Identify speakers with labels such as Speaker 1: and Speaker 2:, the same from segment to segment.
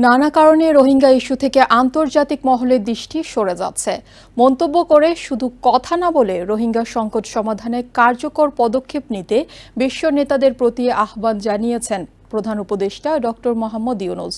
Speaker 1: নানা কারণে রোহিঙ্গা ইস্যু থেকে আন্তর্জাতিক মহলের দৃষ্টি সরে যাচ্ছে। মন্তব্য করে শুধু কথা না বলে রোহিঙ্গা সংকট সমাধানে কার্যকর পদক্ষেপ নিতে বিশ্ব নেতাদের প্রতি আহ্বান জানিয়েছেন প্রধান উপদেষ্টা ডক্টর মোহাম্মদ ইউনূস।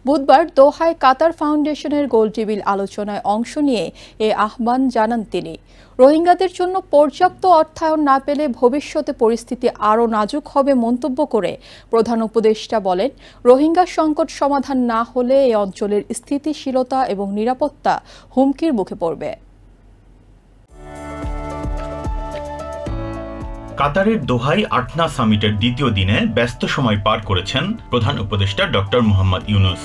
Speaker 1: বুধবার দোহায় কাতার ফাউন্ডেশনের গোলটেবিল আলোচনায় অংশ নিয়ে এ আহ্বান জানান তিনি। রোহিঙ্গাদের জন্য পর্যাপ্ত অর্থায়ন না পেলে ভবিষ্যতে পরিস্থিতি আরও নাজুক হবে মন্তব্য করে প্রধান উপদেষ্টা বলেন, রোহিঙ্গা সংকট সমাধান না হলে এই অঞ্চলের স্থিতিশীলতা এবং নিরাপত্তা হুমকির মুখে পড়বে।
Speaker 2: কাতারের দোহায় আটনা সামিটের দ্বিতীয় দিনে ব্যস্ত সময় পার করেছেন প্রধান উপদেষ্টা ডক্টর মোহাম্মদ ইউনূস।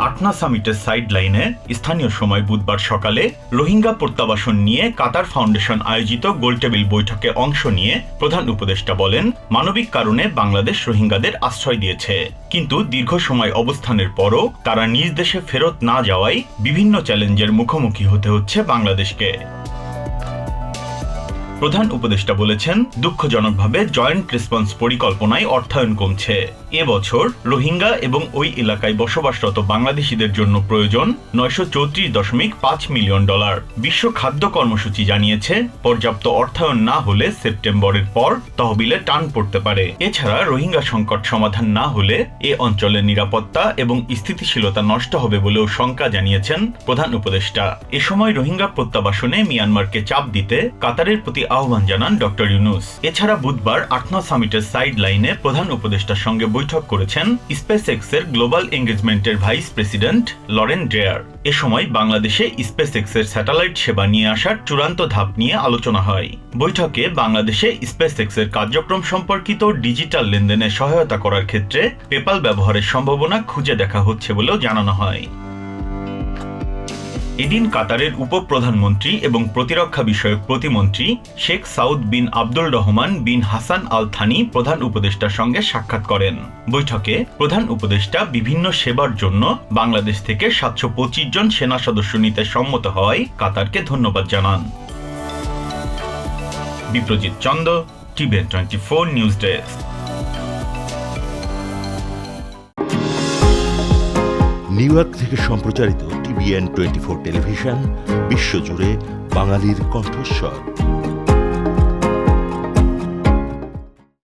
Speaker 2: আটনা সামিটের সাইড লাইনে স্থানীয় সময় বুধবার সকালে রোহিঙ্গা প্রত্যাবাসন নিয়ে কাতার ফাউন্ডেশন আয়োজিত গোলটেবিল বৈঠকে অংশ নিয়ে প্রধান উপদেষ্টা বলেন, মানবিক কারণে বাংলাদেশ রোহিঙ্গাদের আশ্রয় দিয়েছে, কিন্তু দীর্ঘ সময় অবস্থানের পরও তারা নিজ দেশে ফেরত না যাওয়ায় বিভিন্ন চ্যালেঞ্জের মুখোমুখি হতে হচ্ছে বাংলাদেশকে। প্রধান উপদেষ্টা বলেছেন, দুঃখজনকভাবে জয়েন্ট রেসপন্স পরিকল্পনায় অর্থায়ন কমছে। এবছর রোহিঙ্গা এবং ওই এলাকায় বসবাসরত বাংলাদেশিদের জন্য প্রয়োজন $934.5 মিলিয়ন। বিশ্ব খাদ্য কর্মসূচি জানিয়েছে, পর্যাপ্ত অর্থায়ন না হলে সেপ্টেম্বরের পর তহবিলে টান পড়তে পারে। এছাড়া রোহিঙ্গা সংকট সমাধান না হলে এ অঞ্চলের নিরাপত্তা এবং স্থিতিশীলতা নষ্ট হবে বলেও শঙ্কা জানিয়েছেন প্রধান উপদেষ্টা। এ সময় রোহিঙ্গা প্রত্যাবাসনে মিয়ানমারকে চাপ দিতে কাতারের প্রতি আহ্বান জানান ডক্টর ইউনূস। এছাড়া বুধবার আটনা সামিটের সাইড লাইনে প্রধান উপদেষ্টার সঙ্গে বৈঠক করেছেন স্পেসএক্সের গ্লোবাল এঙ্গেজমেন্টের ভাইস প্রেসিডেন্ট লরেন ড্রেয়ার। এ সময় বাংলাদেশে স্পেসএক্সের স্যাটেলাইট সেবা নিয়ে আসার চূড়ান্ত ধাপ নিয়ে আলোচনা হয়। বৈঠকে বাংলাদেশে স্পেসএক্সের কার্যক্রম সম্পর্কিত ডিজিটাল লেনদেনে সহায়তা করার ক্ষেত্রে পেপাল ব্যবহারের সম্ভাবনা খুঁজে দেখা হচ্ছে বলেও জানানো হয়। এদিন কাতারের উপপ্রধানমন্ত্রী এবং প্রতিরক্ষা বিষয়ক প্রতিমন্ত্রী শেখ সাউদ বিন আব্দুল রহমান বিন হাসান আল থানি প্রধান উপদেষ্টার সঙ্গে সাক্ষাৎ করেন। বৈঠকে প্রধান উপদেষ্টা বিভিন্ন সেবার জন্য বাংলাদেশ থেকে 725 জন সেনা সদস্য নিতে সম্মত হওয়ায় কাতারকে ধন্যবাদ জানান। Biprajit Chanda, TVN 24 news desk.
Speaker 3: New York থেকে সম্প্রচারিত টিভিএন 24 টেলিভিশন বিশ্বজুড়ে বাঙালির কণ্ঠস্বর।